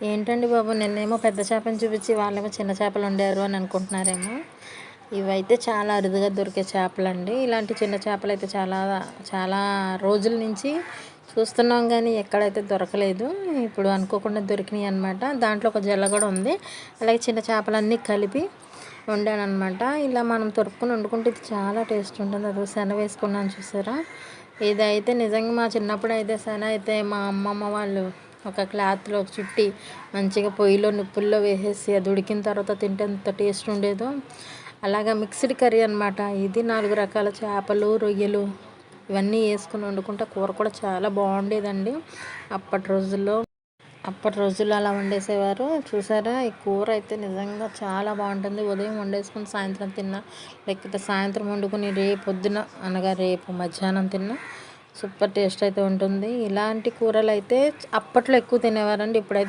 ఏంటండి బాబు, నిన్నేమో పెద్ద చేపని చూపించి వాళ్ళేమో చిన్న చేపలు వండారు అని అనుకుంటున్నారేమో. ఇవైతే చాలా అరుదుగా దొరికే చేపలండి. ఇలాంటి చిన్న చేపలు అయితే చాలా చాలా రోజుల నుంచి చూస్తున్నాం, కానీ ఎక్కడైతే దొరకలేదు. ఇప్పుడు అనుకోకుండా దొరికినాయి అనమాట. దాంట్లో ఒక జల్ల కూడా ఉంది. అలాగే చిన్న చేపలన్నీ కలిపి వండానమాట. ఇలా మనం తొరుపుకొని వండుకుంటే ఇది చాలా టేస్ట్ ఉంటుంది. అది శన వేసుకున్నాను చూసారా. ఇదైతే నిజంగా మా చిన్నప్పుడు అయితే శన అయితే మా అమ్మమ్మ వాళ్ళు ఒక క్లాత్లో చుట్టి మంచిగా పొయ్యిలో నిప్పుల్లో వేసేసి అది ఉడికిన తర్వాత తింటే ఎంత టేస్ట్ ఉండేదో. అలాగా మిక్స్డ్ కర్రీ అనమాట ఇది. 4 రకాల చేపలు, రొయ్యలు ఇవన్నీ వేసుకుని వండుకుంటే కూర కూడా చాలా బాగుండేదండి. అప్పటి రోజుల్లో అలా వండేసేవారు చూసారా. ఈ కూర అయితే నిజంగా చాలా బాగుంటుంది. ఉదయం వండేసుకుని సాయంత్రం తిన్నా, లేకపోతే సాయంత్రం వండుకుని రేపొద్దున అనగా రేపు మధ్యాహ్నం తిన్నా సూపర్ టేస్ట్ అయితే ఉంటుంది. ఇలాంటి కూరలు అయితే అప్పట్లో ఎక్కువ తినేవారండి. ఇప్పుడైతే